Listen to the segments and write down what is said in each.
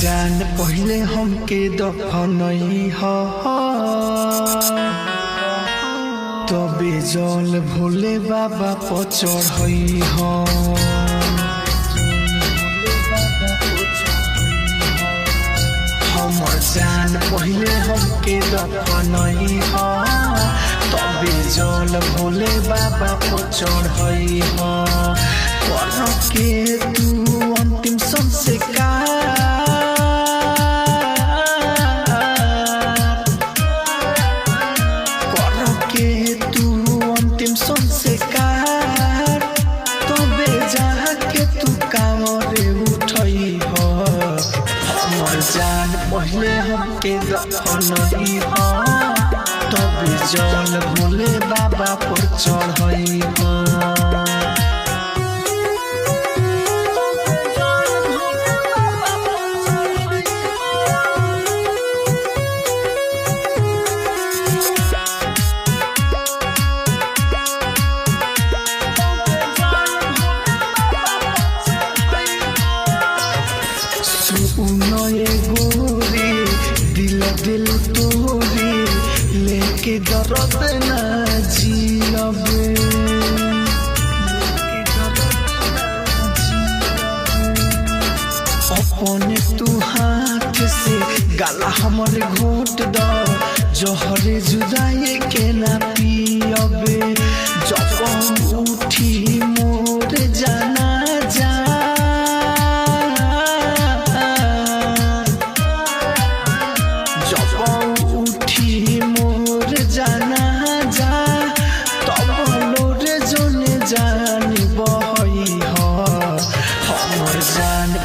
जान पहले हमके दफनई ह तबे जल भोले बाबा पर चढ़ई ह हमर जान पहले हमके दफनई ह तबे जल भोले बाबा पर चढ़ई ह कर के तू अंतिम संस्कार संस्कार तबे जाके तू कांवरे उठई ह हमर जान पहले हमके दफनई ह तबे जल भोले बाबा पर चढ़ई ह गोरी दिल दिल तोरी लेके दर्द ना जियबे अपने तू हाथ से गाला हमरे घोट द जहरे जुदाई के ना पियबे जब हम उठी मोर जाना जा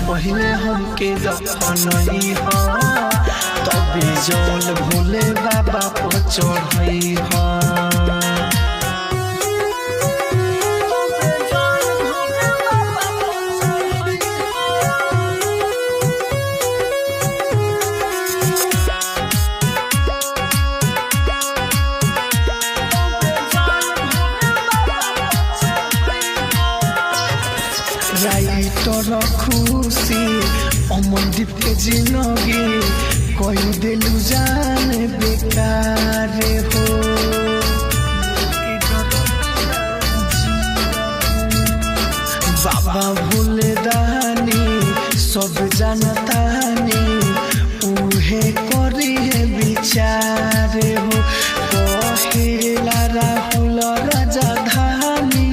पहले हमके दफनई ह तबे जल भोले बाबा पर चढ़ई ह राइटर खुशी अमनदीप के जिंदगी कोई दिलू जान बेकार हो बाबा भोले दानी सब जानतानी उहे करी है विचार हो कहेला राहुल राजा धानी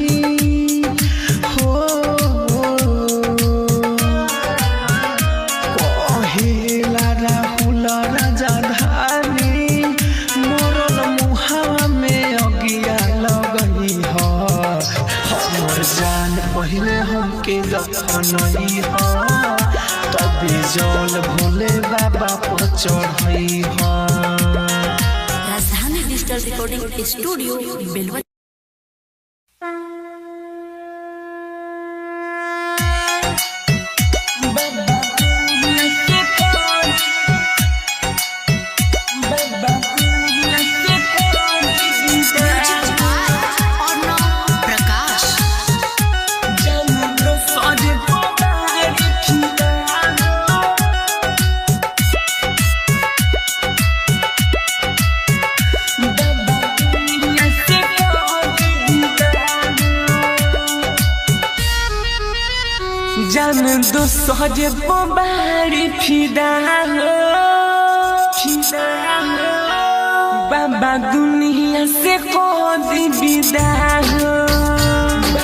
पहले हमके दफनई ह तबे जल भोले बाबा पर चढ़ई ह राजधानी डिजिटल रिकॉर्डिंग स्टूडियो बेलवा जान दो सजे बारी फिदा हो बाबा दुनिया से कोई विदा हो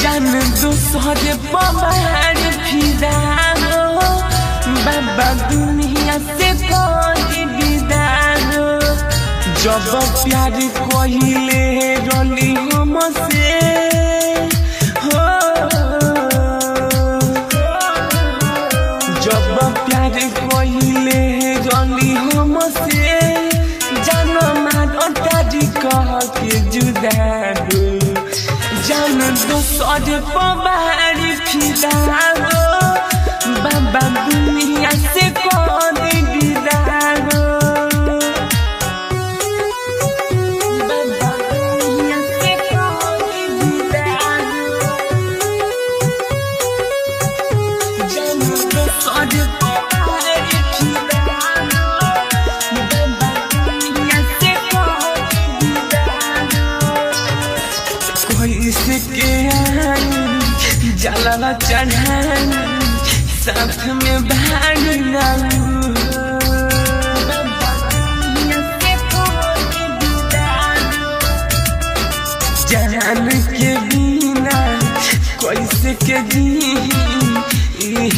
जान दो सजे बारी फिदा हो बाबा दुनिया से कोई विदा हो जब प्यार कहिले रली हमसे हो जब प्यार कहिले रली हमसे जानो मारी कह के जुदा हो जान दोसर बारी फिदा हो बाबा दुनिया से कोई विदा हो जलवा चढ़ानी साथ में भागना जान के बिना कैसे के जी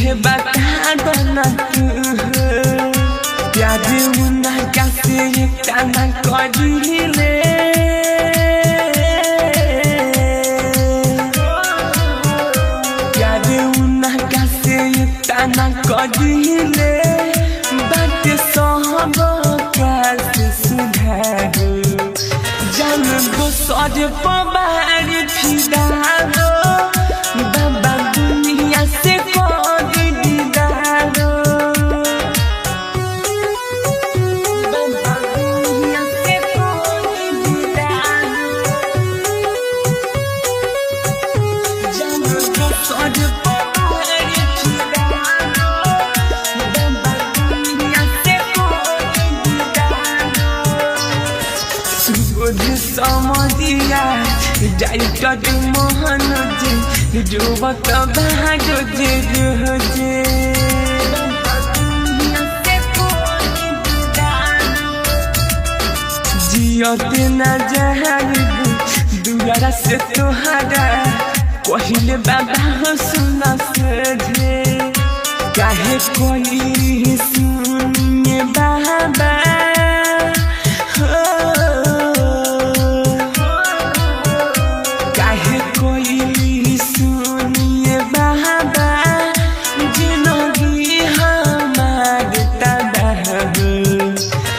ये बता दना प्यार उन्ना कैसे काना करिले प्यार उन्ना कैसे काना करिले बात सब कैसे सुधारो जान दो सज पवार फिदा दो बाबा दुनिया से कर दीदारो बाबा दुनिया से कर दीदारो जान दो सज पवार फिदा दो बाबा दुनिया से कर दीदारो सुबोध समदिया जाइट मोहन जे डूबत भागो जे रोजे जियते न जाइब दुआरा से तोहरा कहले बाबा सुना से काहे कोई सुनिए बाबा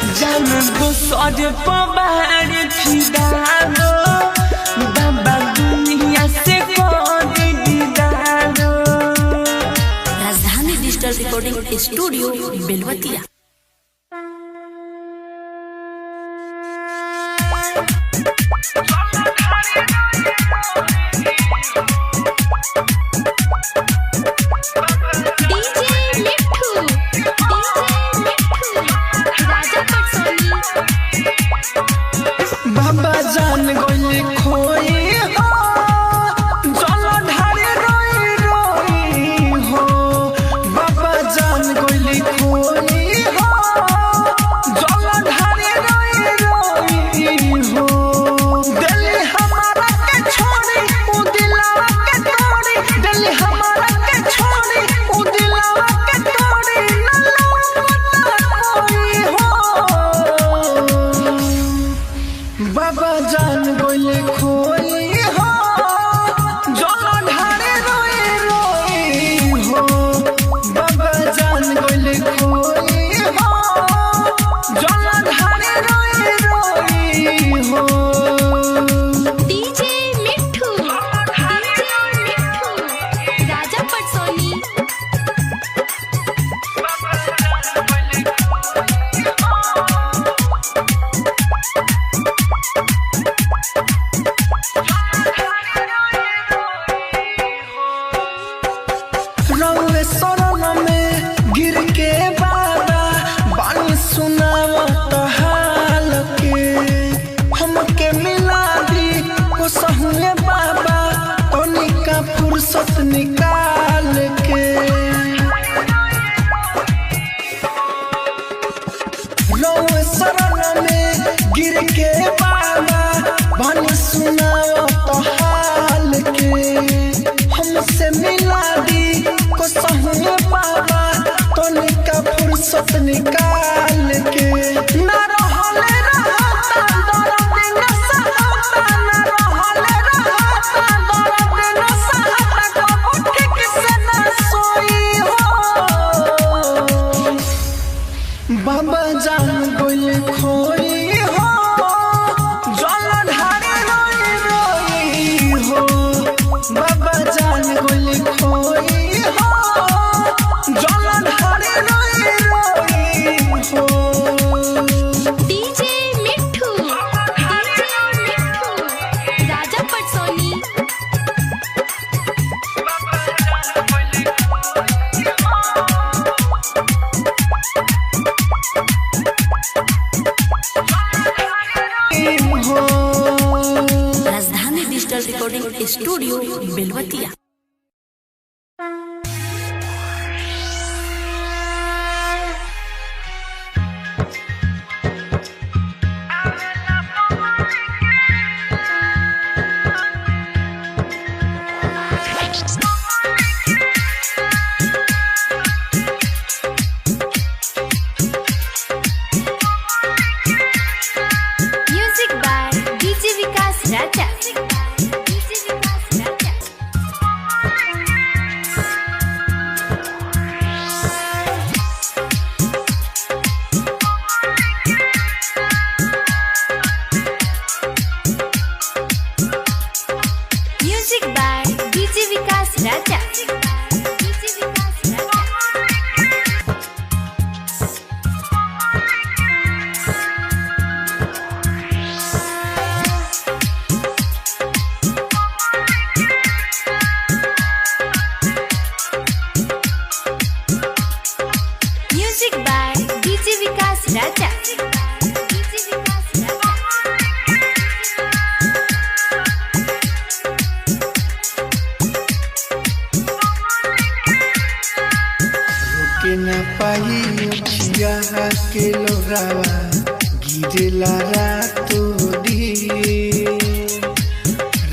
सज पवार फिदा दो बाबा दुनिया से कर दीदारो राजधानी डिजिटल रिकॉर्डिंग स्टूडियो बेलवतिया। बाबा जान गोली खोई हो जल ढारे रोई रोई हो बाबा जान गोली खोई हो जल ढारे रोई रोई हो दिल हमारा के छोड़ी उ दिलवा के तोड़ी दिल हमारा के छोड़ी उ दिलवा के तोड़ी न लौटा कोई हो बाबा जान गोली खोई हो जल ढारे रोई रोई हो बाबा जान गोली खोई हो जल ढारे रोई रोई हो डीजे मिठू राजा पटसोनी रउए शरण में गिर के बाबा बानी सुनावत हाल के हमके मिला दी को सहुए बाबा तनिका फुर्सत निकाल के रउए शरण में गिर के बाबा बानी सुनावत हाल के हमसे मिला दी को सहुए बाबा तनिका फुर्सत निकाल के ना रहले रहता दर्द न सहता ना रहले रहता दर्द न सहता कबो ठीक से ना सोई हो बाबा जान गोली खोई हो जल ढारे रोई रोई हो बाबा जान गोली खोई हो जल ढारे रोई रोई हो DJ Mithu Raja Patsoni Rajdhani digital recording studio Belwatiya. Raja music by DJ Vikas Raja music by DJ Vikas राजा रोके ना पाई अखिया के लोरावा गिरेला रातो दिन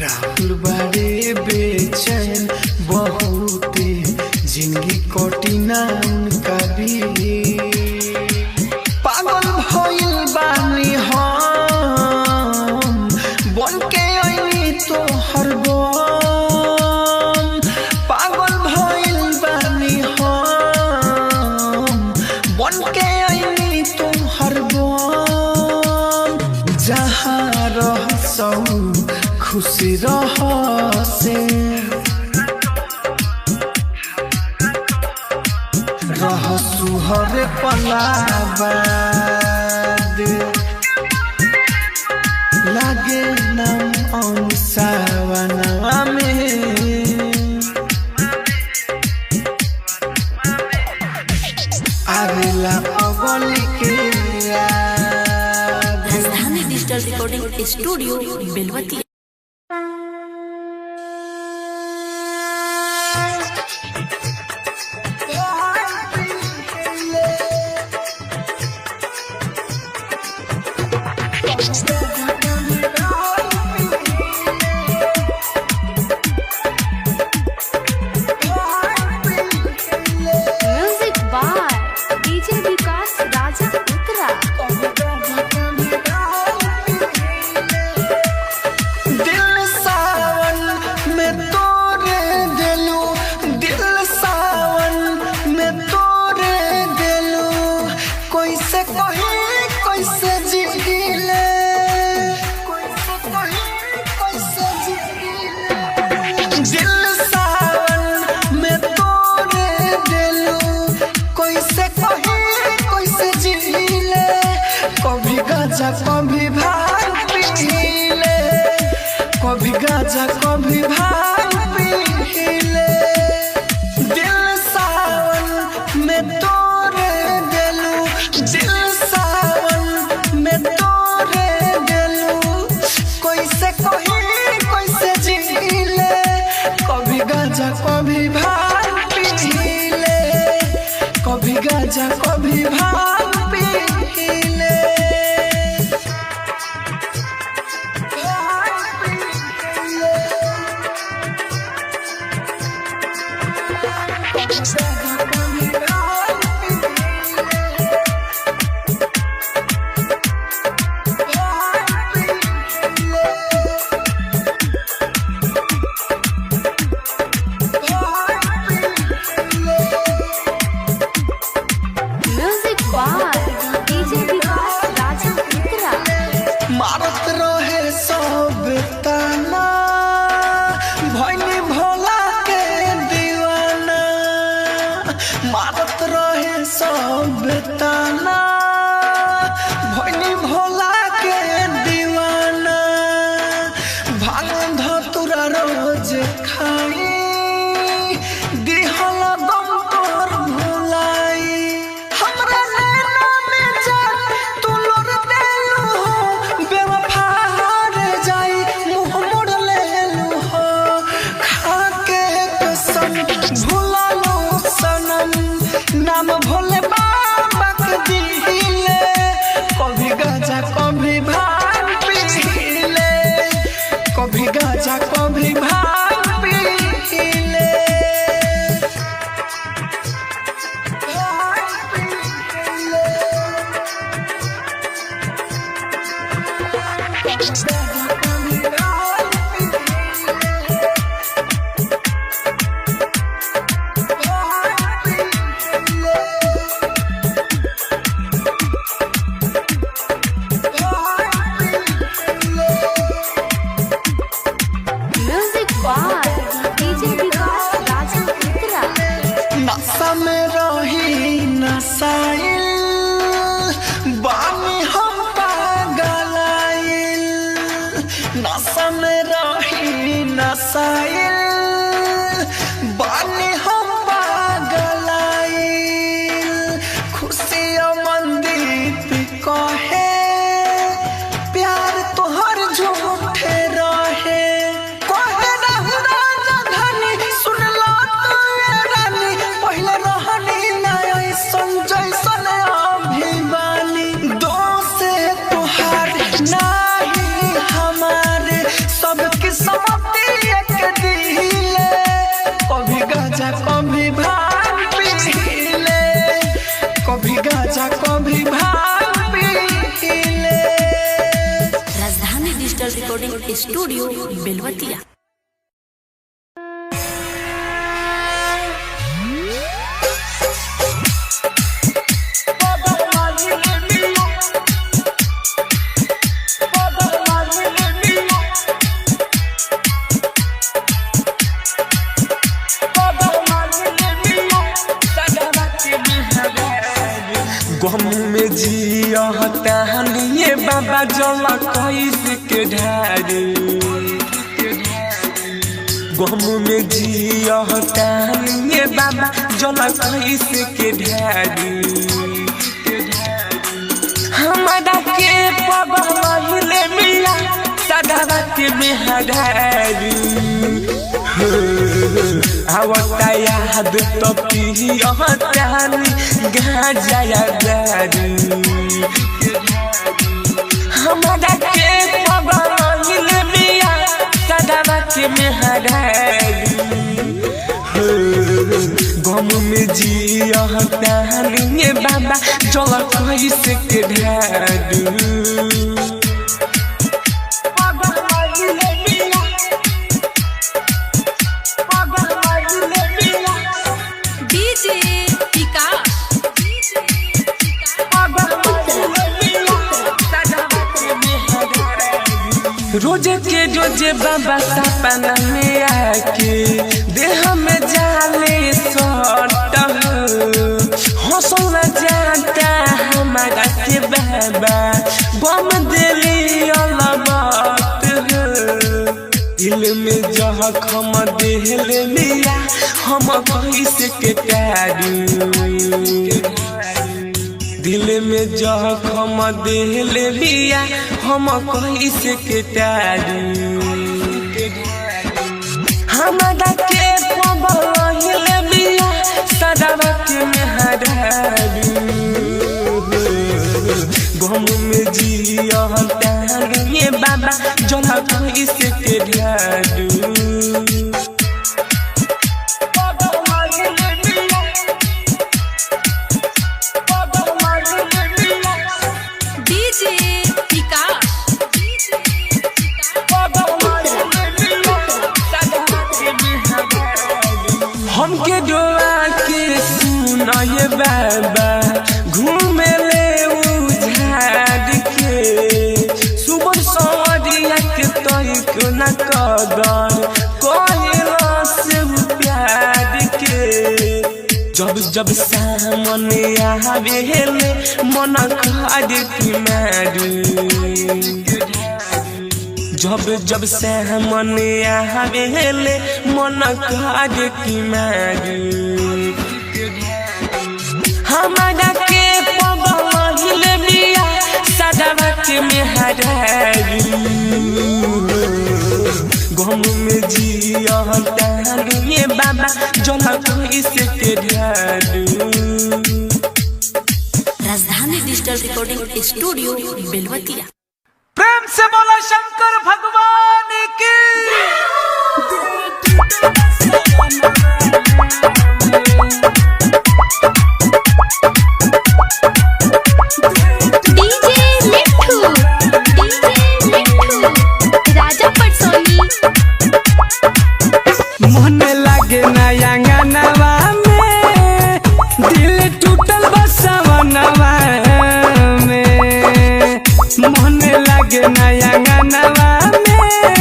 राहुल बारे बेचैन बहुते जिंदगी कटिना उनका भी पागल भइल बानी हम बन के आईनी तो हर पागल भइल बानी हम बन के आईनी तो हर जहाँ रहसौ खुशी रहसे रहसु हर पलाबाद लागे नाम अंसावना में आवेला अगली के Rajdhani digital recording studio Belwatiya. Music by DJ Vikas राजा उत्तरा दिल सावन में तोरे दिलू दिल सावन में तोरे दिलू कैसे कही कैसे जिले कैसे कही कैसे जिले दिल सावन में तोरे दिलू कैसे कही कैसे जिले कभी गाजा कभी भांग पीले कभी गाजा कभी भांग पीले दिल सावन में तोरे दिलू दिल सावन में तोरे दिलू कैसे कही कैसे जिले कभी गाजा कभी भांग पीले कभी गाजा कभी भांग पीले म्यूजिक बाय डीजे विकास राजा उत्तरा मारत रहे सब ताना भैनी भोला के दीवाना मारत रहे सब ताना भैनी भोला के दीवाना भांग धतुरा रोज खाई दिहल गम तोर भुलाई हमरा नैना में जान तू लोर देलू हो बेवफा रे जाई मुंह मोड़ लेलू हो खा के कसम भुला लो सनम नाम भोले बाबा के दिले कभी गाजा कभी भांग पीले कभी गाजा कभी भांग पीले कभी नशा में रही नशाइल बानी हम पागलाइल खुशियों मंदीप कहे प्यार तोहर झूठे रहे कहे रहू राजा धनी सुन लो तू ये रानी पहले रहनी ना ऐसन जैसन अभिमानी दोस्त तोहार नाही हमारे सबकी समझती एक दिले कभी गाजा कभी भांग पीले कभी गाजा कभी भांग पीले। राजधानी डिजिटल रिकॉर्डिंग स्टूडियो बेलवतिया। गम में जिया तानिए बाबा जला कैसे के ढारे गम में जिया तानिए बाबा जला कैसे के ढारे हमारा के पबले मिया सदा के मेहरारू आवता याद तो पियतानी गांजा दारू हमारा के पबले मिया सदा के मेहरारू गम में जिया तानी बाबा जला कैसे के ढारू रोजे के रोजे बाबा सपना में आके देह में जाले सट हौसला जाता हमारा के बाबा बम दिली अलबत दिल में जखम देहल लिया हम कैसे के तारू दिल में जखम देहल लिया हम कैसे के तारू हमारा के पबल बिया सदा के मेहरारू गम में जिया तारू ये बाबा जला कैसे के ढारू हमके दुआ के सुनाए बाबा घूमे ले उझाड़ के सुबह सवरिया के तोई को न कदर कोइला से प्यार के जब जब सामने आवेले मन खाद की मारू जब जब सामने आवेले मन खाद की मारू हमारा के पबल बिया सदा के मेहरारू गम में जिया तारू ये बाबा जला कैसे के ढारू। राजधानी डिजिटल रिकॉर्डिंग स्टूडियो बेलवतिया। प्रेम से बोला शंकर भगवान की। डीजे मिठू राजा पटसोनी। मन लागे नया गानवा में दिल टूटल बसवनवा में मन लागे नया गानवा में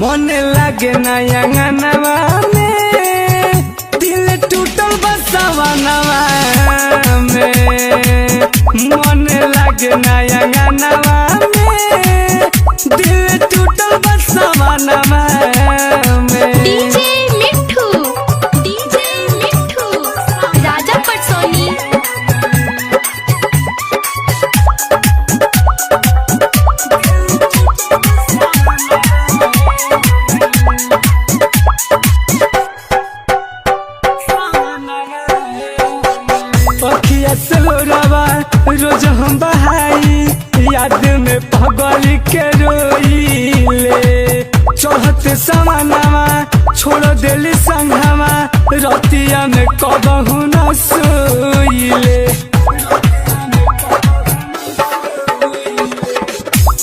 मन लागे नया गानवा में दिल टूटल बसवनवा में मन लागे नया गानवा में दिल टूटल बसवनवा में डीजे मिठू राजा पटसोनी अखिया से लोरावा रोज हम बहाई याद में पगल के रोइले चढ़ते समानवा छोड़ देली संघवा रतिया में कबहू न सोइले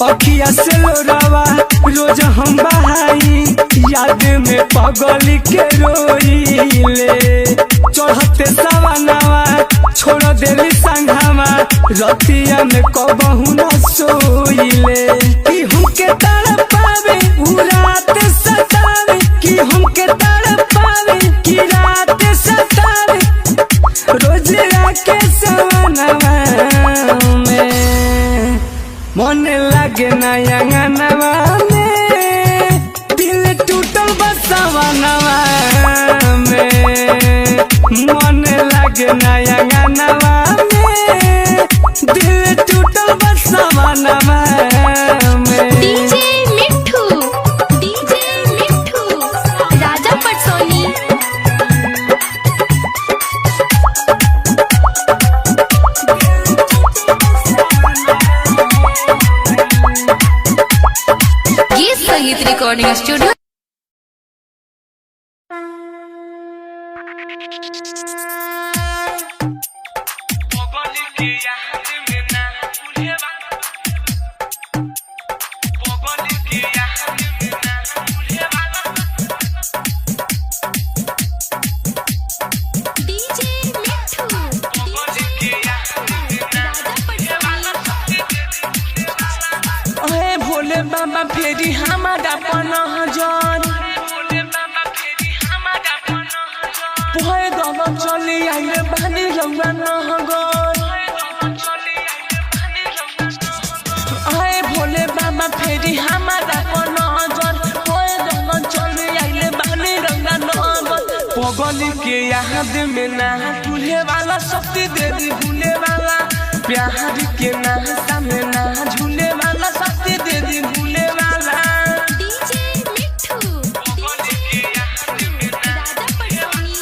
अखिया से लोरावा रोज हम बहाई याद में पगल के रोइले चढ़ते सवानवा छोड़ देली संघावा रतिया में कबहू न सोइले कि हमके तड़पावे उ रात सतावे कि हमके तड़पावे कि रात सतावे रोज आके सवानवा में मन लागे नया गानवा में दिल टूटल बसवनवा में मन लागे नया गानवा में दिल टूटल बसवनवा में डीजे मिठू राजा पटसोनी गीत संगीत रिकॉर्डिंग स्टूडियो डीजे मिठू राजा पटसोनी अहे भोले बाबा फेरी हमारा पनहजर पोहे दब चली आइले बानी रंगा नहगर अहे भोले बाबा फेरी हमारा पनहजर पोहे दब चली आइले बानी रंगा नहगर पगली के याद में ना भूले वाला शक्ति दे दी भूले वाला प्यार के नाश्ता में ना झूले वाला शक्ति दे दी भूले वाला डीजे मिठू राजा पटसोनी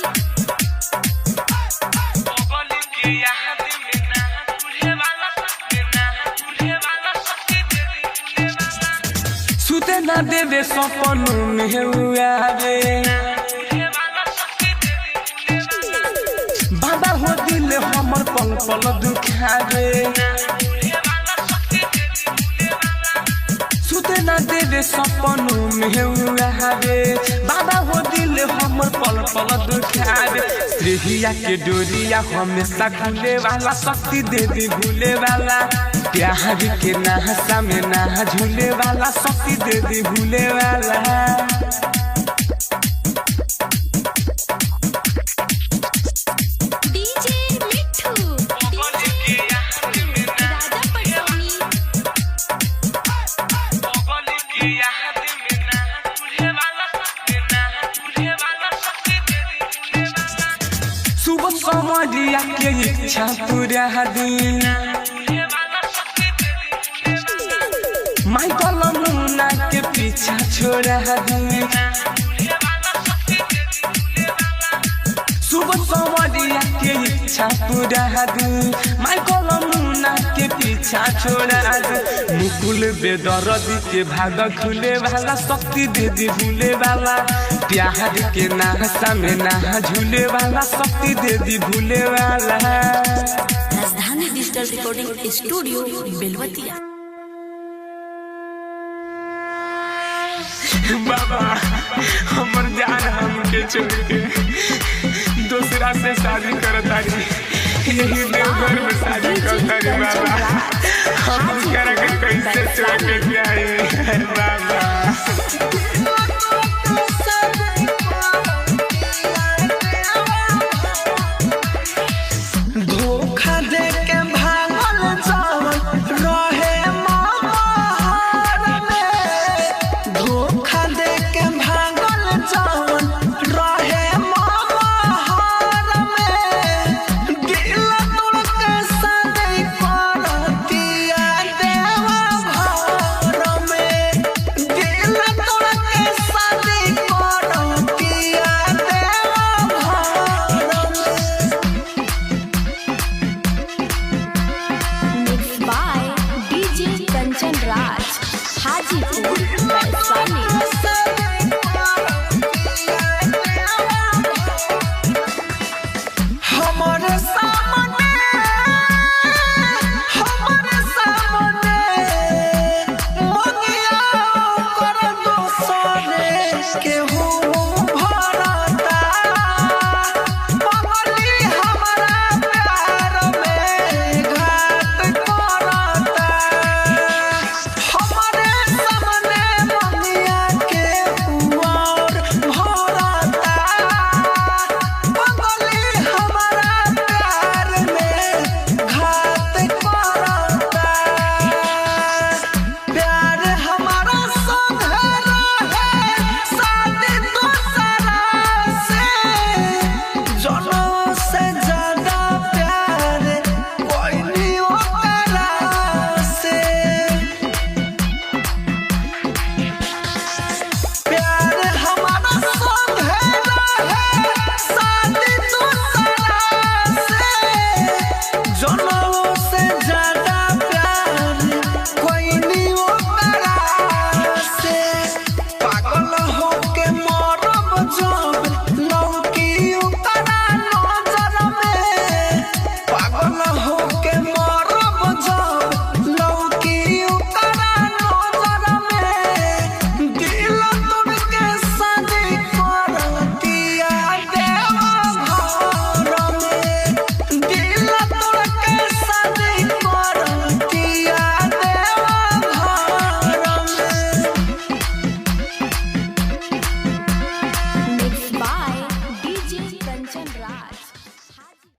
सुते ना देवे सपनों में उआवे बाबा हो दिल हमर पल पल दुखावे सुते ना देवे सपनों में उआवे बाबा हो दिल हमर पल पल दुखावे श्रेहिया के डोरिया हमेशा भूले वाला शक्ति दे दी भूले वाला प्यार के नाश्ता में ना झूले वाला शक्ति दे दी भूले वाला डीजे मिठू राजा पटसोनी सुबह समरिया के इच्छा पूरा दिन माइकल मुन्ना के पीछा छोड़ा दी सुबह समरिया के इच्छा पूरा दी माइकल मुन्ना के पीछा छोड़ा दी मुकुल बेदर्दी के भाग खुले वाला शक्ति दे दी भूले वाला प्यार के नाश्ता में ना झूले वाला शक्ति दे दी भूले वाला राजधानी डिजिटल रिकॉर्डिंग स्टूडियो बेलवतिया। बाबा हमर जान हमके छोड़ के दूसरा से शादी करता रही यही देवघर में शादी करता रही बाबा हम करा के कैसे छोड़ के जाए बाबा हाजीपुर